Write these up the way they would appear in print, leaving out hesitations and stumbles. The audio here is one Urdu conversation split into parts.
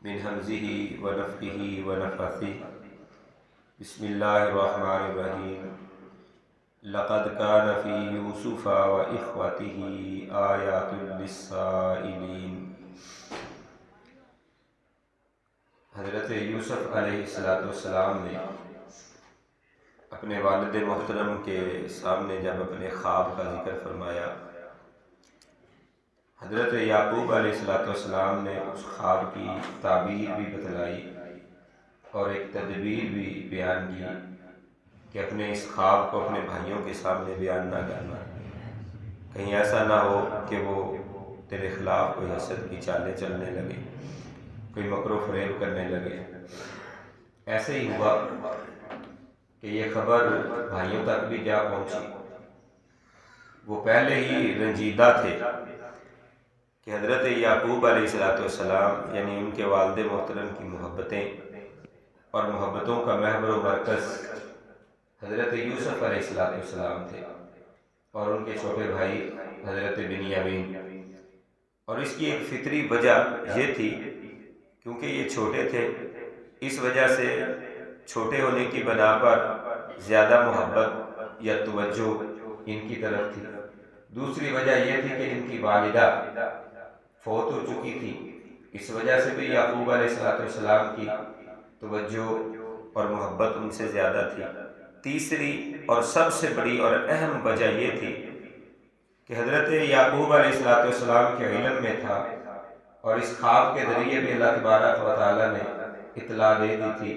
من همزه ونفخه ونفثه بسم الله الرحمن الرحیم لقد كان في يوسف وإخوته آيات للسائلين۔ حضرت یوسف علیہ السلام نے اپنے والد محترم کے سامنے جب اپنے خواب کا ذکر فرمایا، حضرت یعقوب علیہ السلام نے اس خواب کی تعبیر بھی بتلائی اور ایک تدبیر بھی بیان کی کہ اپنے اس خواب کو اپنے بھائیوں کے سامنے بیان نہ کرنا، کہیں ایسا نہ ہو کہ وہ تیرے خلاف کوئی حسد کی چالیں چلنے لگے، کوئی مکر و فریب کرنے لگے۔ ایسے ہی ہوا کہ یہ خبر بھائیوں تک بھی جا پہنچی۔ وہ پہلے ہی رنجیدہ تھے کہ حضرت یعقوب علیہ السلام یعنی ان کے والد محترم کی محبتیں اور محبتوں کا محور و مرکز حضرت یوسف علیہ السلام تھے اور ان کے چھوٹے بھائی حضرت بنیامین، اور اس کی ایک فطری وجہ یہ تھی کیونکہ یہ چھوٹے تھے، اس وجہ سے چھوٹے ہونے کی بنا پر زیادہ محبت یا توجہ ان کی طرف تھی۔ دوسری وجہ یہ تھی کہ ان کی والدہ فوت ہو چکی تھی، اس وجہ سے بھی یعقوب علیہ السلام کی توجہ اور محبت ان سے زیادہ تھی۔ تیسری اور سب سے بڑی اور اہم وجہ یہ تھی کہ حضرت یعقوب علیہ السلام کے علم میں تھا اور اس خواب کے ذریعے بھی اللہ تبارک و تعالیٰ نے اطلاع دے دی تھی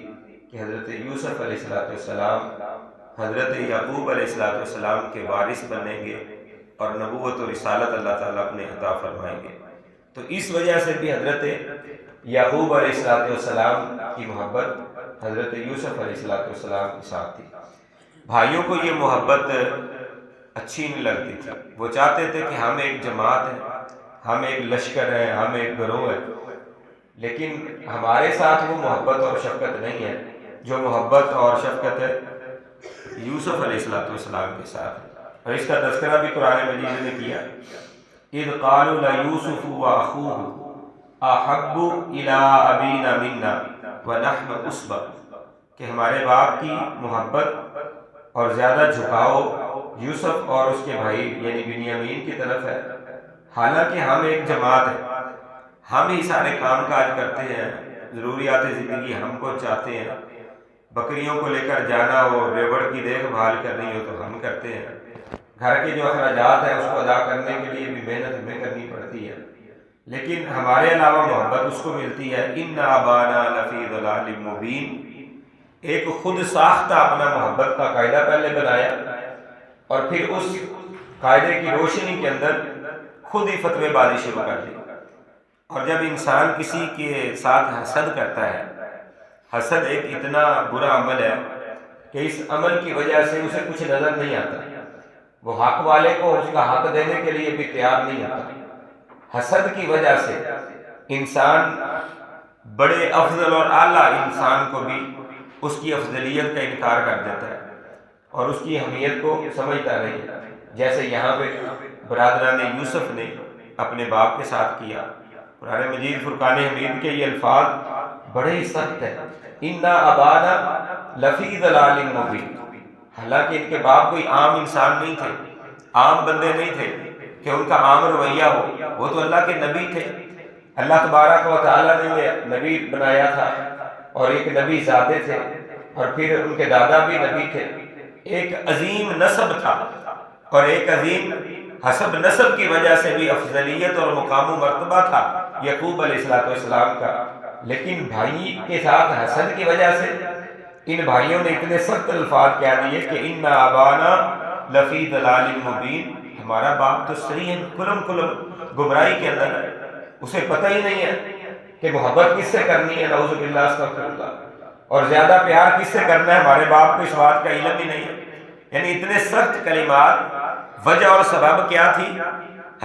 کہ حضرت یوسف علیہ السلام حضرت یعقوب علیہ السلام کے وارث بنیں گے اور نبوت و رسالت اللہ تعالیٰ انہیں عطا فرمائیں گے۔ تو اس وجہ سے بھی حضرت یعقوب علیہ السلام کی محبت حضرت یوسف علیہ السلام کے ساتھ تھی۔ بھائیوں کو یہ محبت اچھی نہیں لگتی تھی، وہ چاہتے تھے کہ ہم ایک جماعت ہیں، ہم ایک لشکر ہیں، ہم ایک گروہ ہیں، لیکن ہمارے ساتھ وہ محبت اور شفقت نہیں ہے جو محبت اور شفقت ہے یوسف علیہ السلام کے ساتھ۔ اور اس کا تذکرہ بھی قرآن مجید نے کیا، اذ قالوا لَيُوسُفُ وَأَخُوهُ أَحَبُّ إِلَىٰ أَبِينَا مِنَّا وَنَحْنُ عُصْبَةٌ، کہ ہمارے باپ کی محبت اور زیادہ جھکاؤ یوسف اور اس کے بھائی یعنی بنیامین کی طرف ہے، حالانکہ ہم ایک جماعت ہیں، ہم ہی سارے کام کاج کرتے ہیں، ضروریات زندگی ہم کو چاہتے ہیں، بکریوں کو لے کر جانا ہو، ریوڑ کی دیکھ بھال کرنی ہو تو ہم کرتے ہیں، گھر کے جو اخراجات ہیں اس کو ادا کرنے کے لیے بھی محنت ہمیں کرنی پڑتی ہے، لیکن ہمارے علاوہ محبت اس کو ملتی ہے۔ ان ابانا لفی ضلال مبین، ایک خود ساختہ اپنا محبت کا قاعدہ پہلے بنایا اور پھر اس قاعدے کی روشنی کے اندر خود ہی فتوے بازی شروع کر دی۔ اور جب انسان کسی کے ساتھ حسد کرتا ہے، حسد ایک اتنا برا عمل ہے کہ اس عمل کی وجہ سے اسے کچھ نظر نہیں آتا، وہ حق والے کو اس کا حق دینے کے لیے بھی تیار نہیں ہوتا۔ حسد کی وجہ سے انسان بڑے افضل اور اعلیٰ انسان کو بھی اس کی افضلیت کا انکار کر دیتا ہے اور اس کی اہمیت کو سمجھتا نہیں ہے، جیسے یہاں پہ برادران یوسف نے اپنے باپ کے ساتھ کیا۔ قرآن مجید فرقان حمید کے یہ الفاظ بڑے ہی سخت ہیں، اِنَّا أَبَانَا لَفِي ضَلَالٍ مُبِينٍ، حالانکہ ان کے باپ کوئی عام انسان نہیں تھے، عام بندے نہیں تھے کہ ان کا عام رویہ ہو، وہ تو اللہ کے نبی تھے، اللہ تبارک و تعالیٰ نے انہیں نبی بنایا تھا اور ایک نبی زادے تھے اور پھر ان کے دادا بھی نبی تھے، ایک عظیم نسب تھا اور ایک عظیم حسب نسب کی وجہ سے بھی افضلیت اور مقام و مرتبہ تھا یعقوب علیہ السلام کا، لیکن بھائی کے ساتھ حسد کی وجہ سے ان بھائیوں نے اتنے سخت الفاظ کہہ دیے کہ ان ابانا لفی ضلال مبین، ہمارا باپ تو صحیح کلم گمراہی کے اندر ہے، اسے پتہ ہی نہیں ہے کہ محبت کس سے کرنی ہے، نعوذ باللہ استغفر اللہ، اور زیادہ پیار کس سے کرنا ہے، ہمارے باپ کو اس بات کا علم ہی نہیں ہے۔ یعنی اتنے سخت کلمات، وجہ اور سبب کیا تھی؟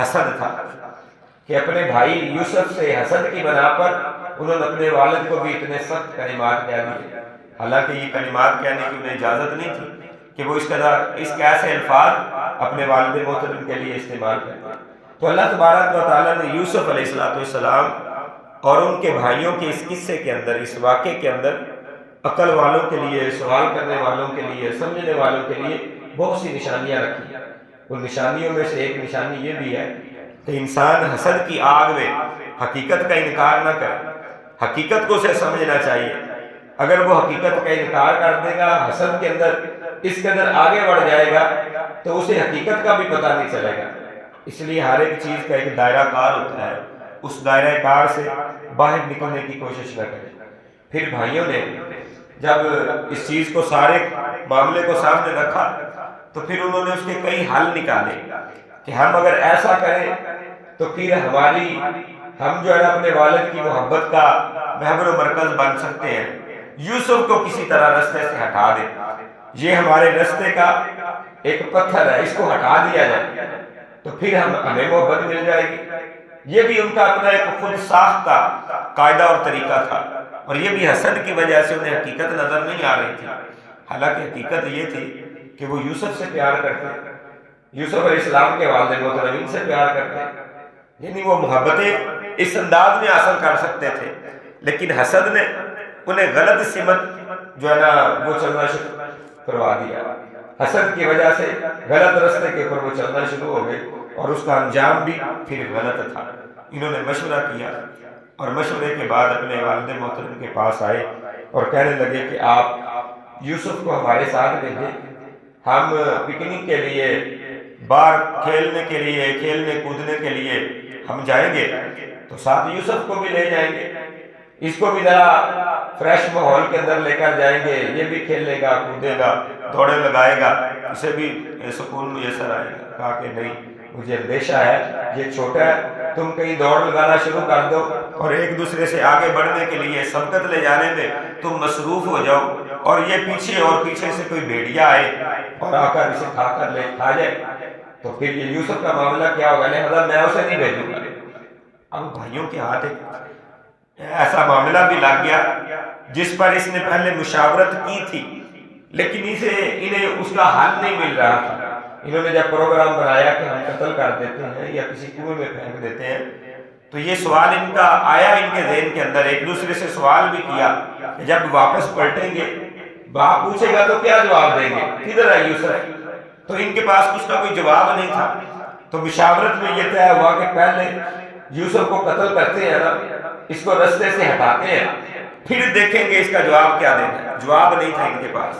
حسد تھا کہ اپنے بھائی یوسف سے حسد کی بنا پر انہوں نے اپنے والد کو بھی اتنے سخت کلمات کہہ دیے، حالانکہ یہ کلمات کہنے کی انہیں اجازت نہیں تھی کہ وہ اس کیسے الفاظ اپنے والد محترم کے لیے استعمال کرتے۔ تو اللہ تبارک و تعالیٰ نے یوسف علیہ السلام اور ان کے بھائیوں کے اس قصے کے اندر، اس واقعے کے اندر عقل والوں کے لیے، سوال کرنے والوں کے لیے، سمجھنے والوں کے لیے بہت سی نشانیاں رکھی۔ ان نشانیوں میں سے ایک نشانی یہ بھی ہے کہ انسان حسد کی آگ میں حقیقت کا انکار نہ کرے، حقیقت کو اسے سمجھنا چاہیے۔ اگر وہ حقیقت کا انکار کر دے گا، حسد کے اندر اس کے اندر آگے بڑھ جائے گا، تو اسے حقیقت کا بھی پتہ نہیں چلے گا۔ اس لیے ہر ایک چیز کا ایک دائرہ کار ہوتا ہے، اس دائرہ کار سے باہر نکلنے کی کوشش نہ کریں۔ پھر بھائیوں نے جب اس چیز کو، سارے معاملے کو سامنے رکھا، تو پھر انہوں نے اس کے کئی حل نکالے کہ ہم اگر ایسا کریں تو پھر ہم جو ہے اپنے والد کی محبت کا محور و مرکز بن سکتے ہیں۔ یوسف کو کسی طرح رستے سے ہٹا دیں، یہ ہمارے رستے کا ایک پتھر ہے، اس کو ہٹا دیا جائے تو پھر ہمیں محبت مل جائے گی۔ یہ بھی ان کا اپنا ایک خود ساختہ قاعدہ اور طریقہ تھا، اور یہ بھی حسد کی وجہ سے انہیں حقیقت نظر نہیں آ رہی تھی۔ حالانکہ حقیقت یہ تھی کہ وہ یوسف سے پیار کرتے، یوسف علیہ السلام کے والد محترمین سے پیار کرتے، یعنی وہ محبتیں اس انداز میں حاصل کر سکتے تھے، لیکن حسد نے انہیں غلط سمت جو ہے نا وہ چلنا شروع کروا دیا۔ حسد کی وجہ سے غلط راستے کے اوپر وہ چلنا شروع ہو گئے، اور اس کا انجام بھی پھر غلط تھا۔ انہوں نے مشورہ کیا، اور مشورے کے بعد اپنے والد محترم کے پاس آئے اور کہنے لگے کہ آپ یوسف کو ہمارے ساتھ بھیجیں، ہم پکنک کے لیے، باہر کھیلنے کے لیے، کھیلنے کودنے کے لیے ہم جائیں گے، تو ساتھ یوسف کو بھی لے جائیں گے، اس کو بھی ذرا فریش ماحول کے اندر لے کر جائیں گے، یہ بھی کھیلے گا، کودے گا، دوڑے لگائے گا، اسے بھی سکون میسر آئے گا۔ کہا کہ نہیں، مجھے اندیشہ ہے، یہ چھوٹا ہے، تم کہیں دوڑ لگانا شروع کر دو اور ایک دوسرے سے آگے بڑھنے کے لیے سبقت لے جانے میں تم مصروف ہو جاؤ، اور یہ پیچھے سے کوئی بھیڑیا آئے اور آ کر اسے کھا جائے، تو پھر یہ یوسف کا معاملہ کیا ہوگا؟ لہذا میں اسے نہیں بھیجوں گا۔ اب بھائیوں کے ہاتھ ایک ایسا معاملہ بھی لگ گیا جس پر اس نے پہلے مشاورت کی تھی، لیکن انہیں اس کا حل نہیں مل رہا تھا۔ انہوں نے جب پروگرام بنایا کہ ہم قتل کر دیتے ہیں یا کسی کنویں میں پھینک دیتے ہیں، تو یہ سوال ان کا آیا، ان کے ذہن کے اندر ایک دوسرے سے سوال بھی کیا کہ جب واپس پلٹیں گے، باپ پوچھے گا تو کیا جواب دیں گے، کدھر ہے یوسف؟ تو ان کے پاس کچھ کا کوئی جواب نہیں تھا۔ تو مشاورت میں یہ طے ہوا کہ پہلے یوسف کو قتل کرتے ہیں نا، اس کو رستے سے ہٹاتے ہیں، پھر دیکھیں گے اس کا جواب کیا دینا ہے۔ جواب نہیں تھا ان کے پاس،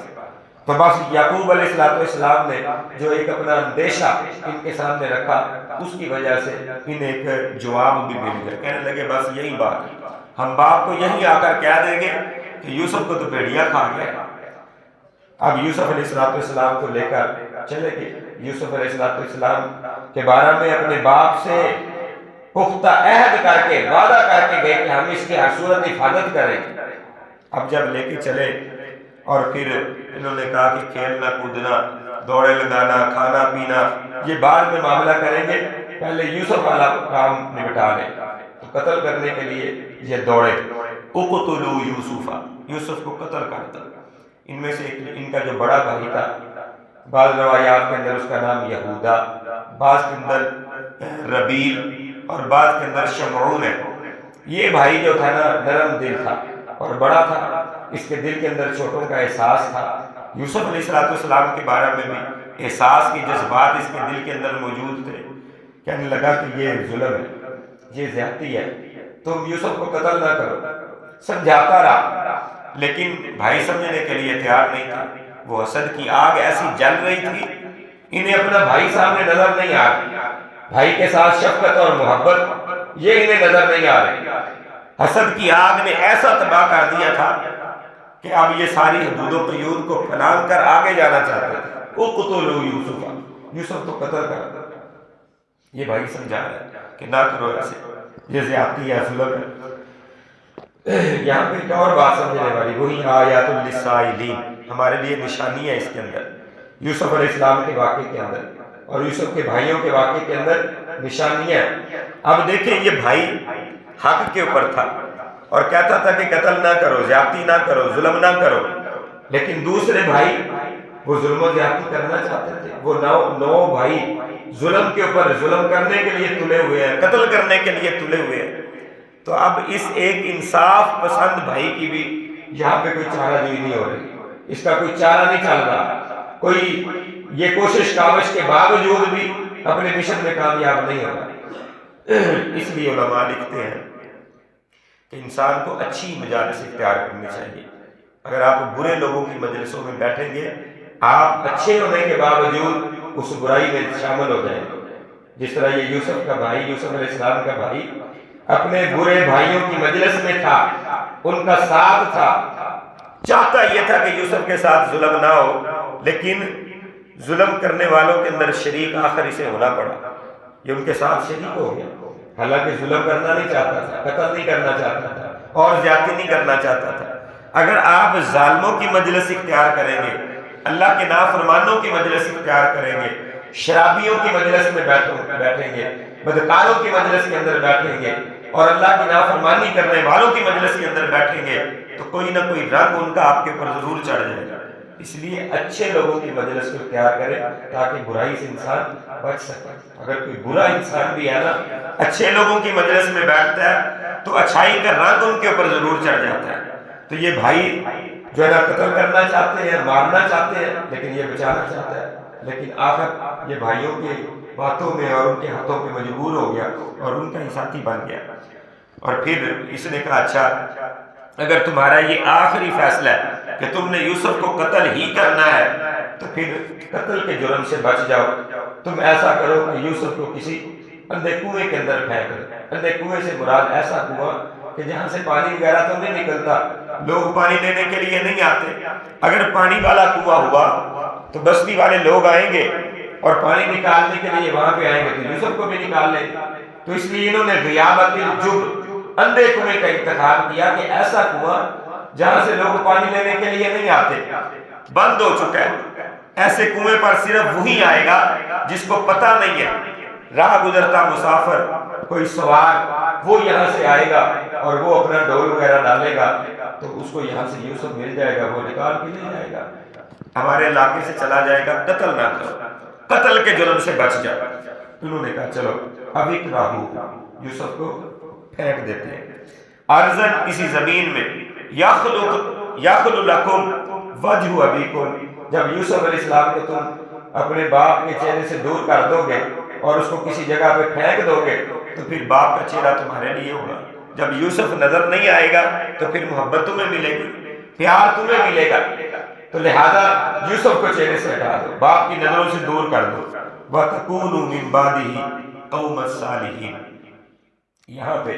تو بس یعقوب علیہ السلام نے جو ایک اپنا اندیشہ ان کے سامنے رکھا، اس کی وجہ سے انہیں ایک جواب بھی مل گیا۔ کہنے لگے بس یہی بات ہے، ہم باپ کو یہی آ کر کہہ دیں گے کہ یوسف کو تو بھیڑیا کھا گیا۔ اب یوسف علیہ السلام کو لے کر چلے گئے۔ یوسف علیہ السلام کے بارے میں اپنے باپ سے پختہ عہد کر کے، وعدہ کر کے گئے کہ ہم اس کی ہر صورت حفاظت کریں۔ اب جب لے کے چلے اور پھر انہوں نے کہا کہ کھیلنا کودنا، دوڑے لگانا، کھانا پینا یہ بعد میں معاملہ کریں گے، پہلے یوسف والا کام نپٹا لیں۔ تو قتل کرنے کے لیے یہ دوڑے، اقتلوا یوسف، یوسف کو قتل کر دو۔ ان میں سے ان کا جو بڑا بھائی تھا، بعض روایات کے اندر اس کا نام یہودا، بعض کے اندر ربیل اور بعض کے اندر شمعون ہے۔ یہ بھائی جو تھا نا نرم دل تھا اور بڑا تھا، اس کے دل کے اندر چھوٹوں کا احساس تھا۔ یوسف علیہ السلام کے بارے میں بھی احساس کی جذبات اس کے دل کے اندر موجود تھے۔ کہنے لگا کہ یہ ظلم ہے، یہ زیادتی ہے، تم یوسف کو قتل نہ کرو۔ سمجھاتا رہا، لیکن بھائی سمجھنے کے لیے تیار نہیں تھا۔ وہ حسد کی آگ ایسی جل رہی تھی، انہیں اپنا بھائی سامنے نظر نہیں آ رہا، بھائی کے ساتھ شفقت اور محبت یہ انہیں نظر نہیں آ رہی۔ حسد کی آگ نے ایسا تباہ کر دیا تھا کہ اب یہ ساری حدود و قیود کو پھلانگ کر آگے جانا چاہتے تھے۔ اقتلوا یوسف، یوسف کو قتل کر دو۔ یہ بھائی سمجھا رہا ہے کہ نہ کرو ایسے، یہ زیادتی ہے، ظلم ہے۔ یہاں پہ ایک اور بات سمجھنے والی، وہی آیات للسائلین، ہمارے لیے نشانی ہے اس کے اندر، یوسف علیہ السلام کے واقعے کے اندر اور یوسف کے بھائیوں کے واقعے کے اندر نشانیاں۔ اب دیکھیں یہ بھائی حق کے اوپر تھا اور کہتا تھا کہ قتل نہ کرو، زیادتی نہ کرو، ظلم نہ کرو، لیکن دوسرے بھائی وہ ظلم و زیادتی کرنا چاہتے تھے۔ وہ نو بھائی ظلم کے اوپر ظلم کرنے کے لیے تلے ہوئے ہیں، قتل کرنے کے لیے تلے ہوئے ہیں۔ تو اب اس ایک انصاف پسند بھائی کی بھی یہاں پہ کوئی چارہ جوئی نہیں ہو رہی، اس کا کوئی چارہ نہیں چل رہا، کوئی یہ کوشش کاوش کے باوجود بھی اپنے مشن میں کامیاب نہیں ہو رہا۔ اس لیے علماء لکھتے ہیں کہ انسان کو اچھی مجالس اختیار کرنی چاہیے۔ اگر آپ برے لوگوں کی مجلسوں میں بیٹھیں گے، آپ اچھے ہونے کے باوجود اس برائی میں شامل ہو جائیں گے۔ جس طرح یہ یوسف کا بھائی، یوسف علیہ السلام کا بھائی اپنے برے بھائیوں کی مجلس میں تھا، ان کا ساتھ تھا، چاہتا یہ تھا کہ یوسف کے ساتھ ظلم نہ ہو، لیکن ظلم کرنے والوں کے اندر شریک آخر اسے ہونا پڑا، یہ ان کے ساتھ شریک ہو گیا۔ حالانکہ ظلم کرنا نہیں چاہتا تھا، قتل نہیں کرنا چاہتا تھا، اور زیادتی نہیں کرنا چاہتا تھا۔ اگر آپ ظالموں کی مجلس اختیار کریں گے، اللہ کے نافرمانوں کی مجلس اختیار کریں گے، شرابیوں کی مجلس میں بیٹھیں گے، بدکاروں کی مجلس کے اندر بیٹھیں گے، اور اللہ کی نافرمانی کرنے والوں کی مجلس کے اندر بیٹھیں گے، تو کوئی نہ کوئی رنگ ان کا آپ کے اوپر ضرور چڑھ جائے گا۔ اس لیے اچھے لوگوں کی مجلس کو اختیار کریں تاکہ برائی سے انسان بچ سکے۔ اگر کوئی برا انسان بھی ہے نا، اچھے لوگوں کی مجلس میں بیٹھتا ہے تو اچھائی کا رنگ ان کے اوپر ضرور چڑھ جاتا ہے۔ تو یہ بھائی جو ہے نا قتل کرنا چاہتے ہیں، مارنا چاہتے ہیں، لیکن یہ بچانا چاہتا ہے، لیکن آخر یہ بھائیوں کے باتوں میں اور ان کے ہاتھوں پہ مجبور ہو گیا اور ان کا ہی ساتھی بن گیا۔ اور پھر اس نے کہا اچھا اگر تمہارا یہ آخری فیصلہ ہے کہ تم نے یوسف کو قتل ہی کرنا ہے تو پھر قتل کے جرم سے بچ جاؤ۔ تم ایسا کرو کہ یوسف کو کسی اندھے کنویں کے اندر پھینک دو۔ اندھے کنویں سے مراد ایسا کنواں کہ جہاں سے پانی وغیرہ تو نہیں نکلتا، لوگ پانی لینے کے لیے نہیں آتے۔ اگر پانی والا کنواں ہوا تو بستی والے لوگ آئیں گے اور پانی نکالنے کے لیے وہاں پہ آئیں گے تو یوسف کو بھی نکال لیں گے۔ تو اس لیے انہوں نے غیابت الجب، اندھے کنویں کا انتخاب کیا کہ ایسا کنواں جہاں سے لوگ پانی لینے کے لیے نہیں آتے، بند ہو چکا ہے۔ ایسے کنویں پر صرف وہی آئے گا جس کو پتہ نہیں ہے، راہ گزرتا مسافر، کوئی سوار، وہ یہاں سے آئے گا اور وہ اپنا ڈول وغیرہ ڈالے گا تو اس کو یہاں سے یوسف مل جائے گا، وہ نکال کے لے جائے گا، ہمارے علاقے سے چلا جائے گا۔ قتل نہ کرو، قتل کے جرم سے بچ جاؤ۔ انہوں نے کہا چلو اب ایک راہو یوسف کو پھینک دیتے ہیں ارضن، کسی زمین میں، یخلق لکم وجہ ابیکم، جب یوسف علیہ السلام کو تم اپنے باپ کے چہرے سے دور کر دو گے اور اس کو کسی جگہ پہ پھینک دو گے تو پھر باپ کا چہرہ تمہارے لیے ہوگا۔ جب یوسف نظر نہیں آئے گا تو پھر محبت تمہیں ملے گی، پیار تمہیں ملے گا، تو لہذا یوسف کو چہرے سے ہٹا دو، باپ کی نظروں سے دور کر دو۔ وَتَكُونُوا مِن بَعْدِهِ قَوْمًا صَالِحِينَ۔ یہاں پہ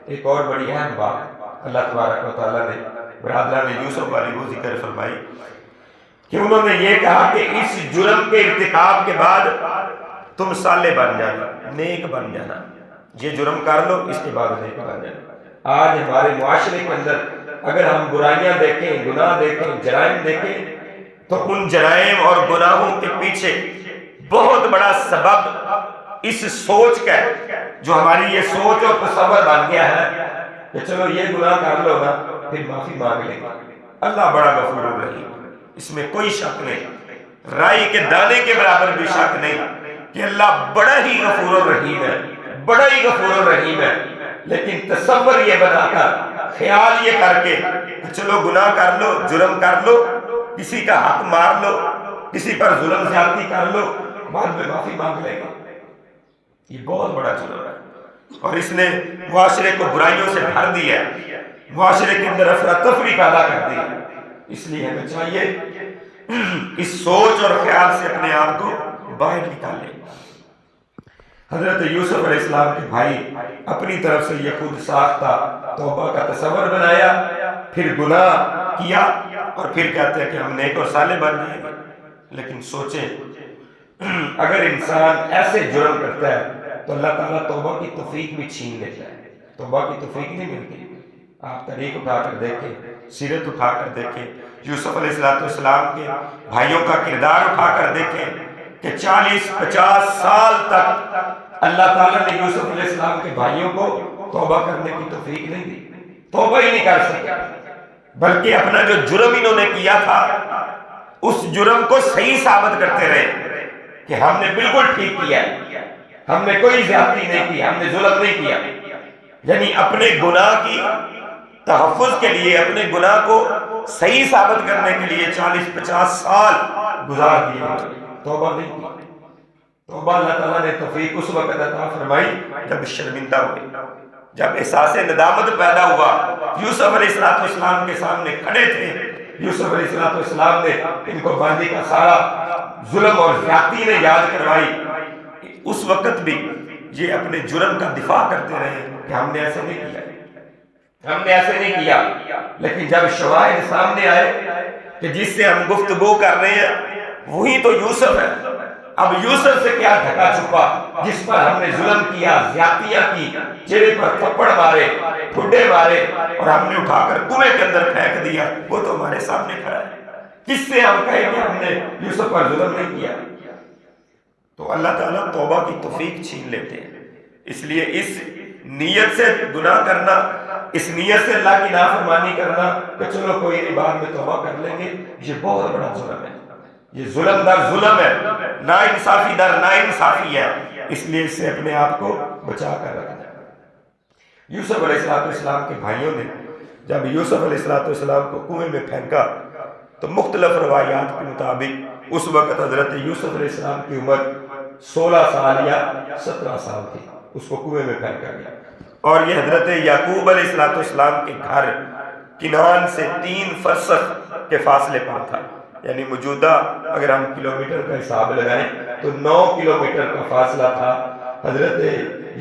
ایک اور بڑی اہم بات اللہ تبارک و تعالیٰ نے برادران یوسف والی وہ ذکر فرمائی کہ انہوں نے یہ کہا کہ اس جرم کے ارتکاب کے بعد تم صالح بن جانا، نیک بن جانا، یہ جرم کر لو اس کے بعد نیک بن جانا۔ آج ہمارے معاشرے کے اندر اگر ہم برائیاں دیکھیں، گناہ دیکھیں، جرائم دیکھیں تو ان جرائم اور گناہوں کے پیچھے بہت بڑا سبب اس سوچ کا ہے، جو ہماری یہ سوچ اور تصور بن گیا ہے کہ چلو یہ گناہ کر لو نا پھر معافی مانگ لیں گے، اللہ بڑا غفور الرحیم، اس میں کوئی شک نہیں، رائی کے دانے کے برابر بھی شک نہیں کہ اللہ بڑا ہی غفور الرحیم ہے، بڑا ہی غفور الرحیم ہے۔ لیکن تصور یہ بنا کر، خیال یہ کر کے کہ چلو گناہ کر لو، جرم کر لو، کسی کا حق مار لو، کسی پر ظلم زیادتی کر لو، بعد میں معافی مانگ لے گا، یہ بہت بڑا جرم ہے اور اس نے معاشرے کو برائیوں سے بھر دیا ہے، معاشرے کے اندر افراتفری پیدا کر دی ہے۔ اس لیے ہمیں چاہیے اس سوچ اور خیال سے اپنے آپ کو باہر نکالیں۔ حضرت یوسف علیہ السلام کے بھائی اپنی طرف سے یہ خود ساختہ توبہ کا تصور بنایا، پھر گناہ کیا اور پھر کہتے ہیں کہ ہم نیک اور صالح بن جائیں گے۔ لیکن سوچیں اگر انسان ایسے جرم کرتا ہے تو اللہ تعالیٰ توبہ کی توفیق بھی چھین لیتا ہے، توبہ کی توفیق نہیں ملتی۔ آپ تاریخ اٹھا کر دیکھیں، سیرت اٹھا کر دیکھیں، یوسف علیہ السلام کے بھائیوں کا کردار اٹھا کر دیکھیں کہ 40-50 سال تک اللہ تعالیٰ نے یوسف علیہ السلام کے بھائیوں کو توبہ کرنے کی توفیق نہیں دی، توبہ ہی نہیں کر سکے، بلکہ اپنا جو جرم انہوں نے کیا تھا اس جرم کو صحیح ثابت کرتے رہے کہ ہم نے بالکل ٹھیک کیا، ہم نے کوئی زیادتی نہیں کی، ہم نے ظلم نہیں کیا۔ یعنی اپنے گناہ کی تحفظ کے لیے، اپنے گناہ کو صحیح ثابت کرنے کے لیے 40-50 سال گزار دیے، توبہ نہیں کی۔ توبہ اللہ تعالیٰ نے توفیق اس وقت عطا فرمائی جب شرمندہ ہوئے، جب احساس ندامت پیدا ہوا۔ یوسف علیہ السلام کے سامنے کھڑے تھے، یوسف علیہ السلام نے ان کو باندھی کا سارا ظلم اور زیادتی نے یاد کروائی۔ اس وقت بھی یہ اپنے جرم کا دفاع کرتے رہے کہ ہم نے ایسے نہیں کیا، ہم نے ایسے نہیں کیا۔ لیکن جب شواہد سامنے آئے کہ جس سے ہم گفتگو کر رہے ہیں وہی تو یوسف ہے، اب یوسف سے کیا ڈھکا چھپا جس پر ہم نے ظلم کیا، زیادتیاں کی، چہرے پر تھپڑ مارے، ٹھڈے مارے اور ہم نے اٹھا کر کنویں کے اندر پھینک دیا، وہ تو ہمارے سامنے کھڑا ہے۔ کس سے ہم کہیں کہ ہم نے یوسف پر ظلم نہیں کیا؟ تو اللہ تعالیٰ توبہ کی توفیق چھین لیتے ہیں۔ اس لیے اس نیت سے گناہ کرنا، اس نیت سے اللہ کی نافرمانی کرنا کہ چلو کوئی نہیں بعد میں توبہ کر لیں گے، یہ بہت بڑا ظلم ہے۔ یہ ظلم در ظلم ہے، نا انصافی در نا انصافی ہے۔ اس لیے اس سے اپنے آپ کو بچا کر رکھنا۔ یوسف علیہ السلام کے بھائیوں نے جب یوسف علیہ السلام کو کنویں میں پھینکا تو مختلف روایات کے مطابق اس وقت حضرت یوسف علیہ السلام کی عمر 16 سال یا 17 سال تھی، اس کو کنویں میں پھینکا گیا۔ اور یہ حضرت یعقوب علیہ السلام کے گھر کنعان سے 3 فرسخ کے فاصلے پر تھا، یعنی موجودہ اگر ہم کلومیٹر کا حساب لگائیں تو 9 کلومیٹر کا فاصلہ تھا حضرت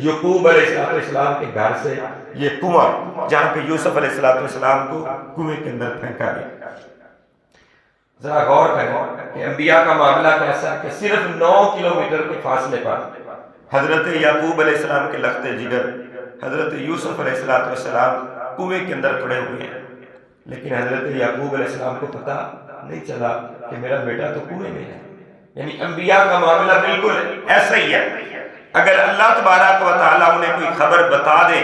یعقوب علیہ السلام کے گھر سے یہ کنواں جہاں پہ یوسف علیہ السلام کو کنویں کے اندر پھینکا گیا۔ ذرا غور کریں کہ انبیاء کا معاملہ کیسا ہے کہ صرف 9 کلومیٹر کے فاصلے پر حضرت یعقوب علیہ السلام کے لخت جگر حضرت یوسف علیہ السلام کنویں کے اندر پڑے ہوئے ہیں، لیکن حضرت یعقوب علیہ السلام کو پتہ نہیں چلا کہ میرا بیٹا تو کنویں میں ہے۔ یعنی انبیاء کا معاملہ بالکل ایسا ہی ہے، اگر اللہ تبارک و تعالیٰ انہیں کوئی خبر بتا دے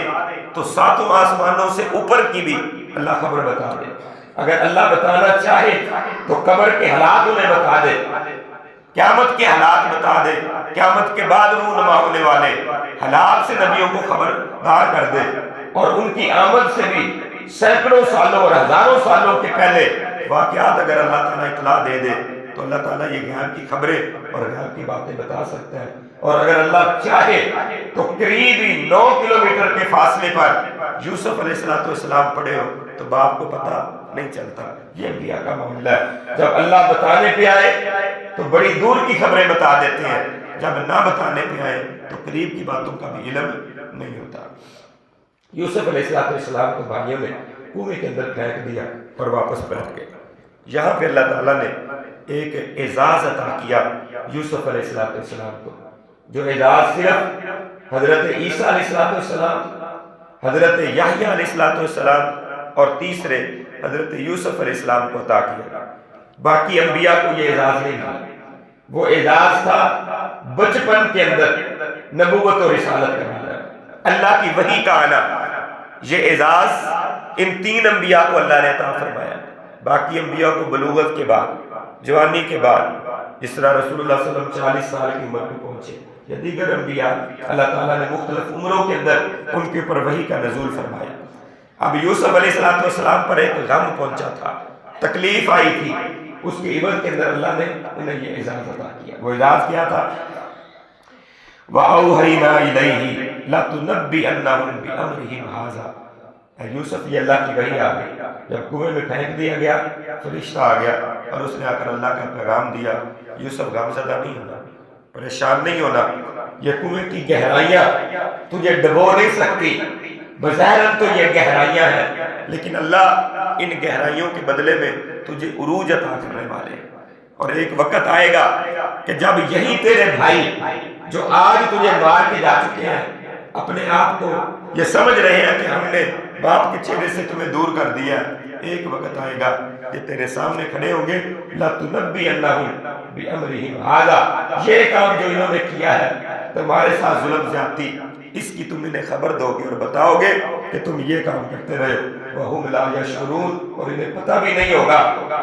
تو 7 آسمانوں سے اوپر کی بھی اللہ خبر بتا دے۔ اگر اللہ بتانا چاہے تو قبر کے حالات انہیں بتا دے، قیامت کے حالات بتا دے، قیامت کے بعد رونما ہونے والے حالات سے نبیوں کو خبردار کر دے، اور ان کی آمد سے بھی سینکڑوں سالوں اور ہزاروں سالوں کے پہلے واقعات اگر اللہ تعالیٰ اطلاع دے دے تو اللہ تعالیٰ یہ غیب کی خبریں اور غیب کی باتیں بتا سکتا ہے۔ اور اگر اللہ چاہے تو قریب ہی 9 کلومیٹر کے فاصلے پر یوسف علیہ السلام پڑے ہو تو باپ کو پتہ نہیں چلتا۔ یہ انبیاء کا معاملہ ہے، جب اللہ بتانے پہ آئے تو بڑی دور کی خبریں بتا دیتے ہیں، جب نہ بتانے پہ آئے تو قریب کی باتوں کا بھی علم نہیں ہوتا۔ یوسف علیہ السلام کو بھائیوں نے کنویں کے اندر پھینک دیا اور واپس پلٹ گئے۔ یہاں پہ اللہ تعالیٰ نے ایک اعزاز عطا کیا یوسف علیہ السلام کو، جو اعزاز صرف حضرت عیسیٰ علیہ السلام، حضرت یحییٰ علیہ السلام اور تیسرے حضرت یوسف علیہ السلام کو عطا کیا۔ باقی انبیاء کو یہ اعزاز نہیں ملا۔ وہ اعزاز تھا بچپن کے اندر نبوت اور رسالت کا ملا، اللہ کی وحی کا آنا۔ یہ اعزاز ان 3 انبیاء کو اللہ نے عطا فرمایا۔ باقی انبیاء کو بلوغت کے بعد، جوانی کے بعد، جس طرح رسول اللہ صلی اللہ علیہ وسلم 40 سال کی عمر میں پہنچے، یا دیگر انبیاء اللہ تعالیٰ نے مختلف عمروں کے اندر ان کے اوپر وحی کا نزول فرمایا۔ اب یوسف علیہ السلام پر ایک غم پہنچا تھا، تکلیف آئی تھی، اس کے عوض کے اندر اللہ نے انہیں یہ اعزاز عطا کیا۔ وہ اعزاز کیا تھا؟ وَأَوْحَيْنَا إِلَيْهِ لَتُنَبِّئَنَّهُمْ بِأَمْرِهِمْ هَٰذَا۔ اے یوسف، یہ اللہ کی وحی آ گئی۔ جب کنویں میں پھینک دیا گیا، فرشتہ آ گیا اور اس نے آ کر اللہ کا پیغام دیا، یوسف غمزدہ نہیں ہونا، پریشان نہیں ہونا، یہ کنویں کی گہرائیاں تجھے ڈبو نہیں سکتی، بظاہراً تو یہ گہرائیاں ہیں لیکن اللہ ان گہرائیوں کے بدلے میں تجھے عروج عطا کرنے والے ہیں۔ اور ایک وقت آئے گا کہ جب یہی تیرے بھائی جو آج تجھے مار کے جا چکے ہیں اپنے آپ کو یہ سمجھ رہے ہیں کہ ہم نے باپ کے چہرے سے تمہیں دور کر دیا، ایک وقت آئے گا کہ تیرے سامنے کھڑے ہوں گے، لَتُنَبِّئَنَّهُمْ بِأَمْرِهِمْ هَٰذَا، یہ کام جو انہوں نے کیا ہے تمہارے ساتھ ظلم زیادتی، اس کی تم انہیں خبر دو گے اور بتاؤ گے کہ تم یہ کام کرتے رہے، وَهُمْ لَا يَشْعُرُونَ، اور انہیں پتہ بھی نہیں ہوگا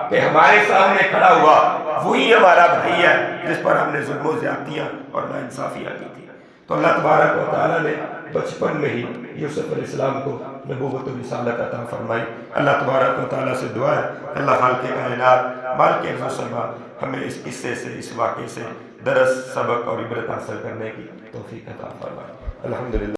کہ ہمارے سامنے کھڑا ہوا وہی ہمارا بھائی ہے جس پر ہم نے ظلم و زیادتیاں اور ناانصافیاں کی تھی۔ تو اللہ تبارک و تعالیٰ نے بچپن میں ہی یوسف علیہ السلام کو نبوت و رسالت عطا فرمائی۔ اللہ تبارک و تعالیٰ سے دعا ہے اللہ خالق کائنات مالک عز و سما ہمیں اس قصے سے، اس واقعے سے درس، سبق اور عبرت حاصل کرنے کی توفیق عطا فرمائے۔ الحمدللہ۔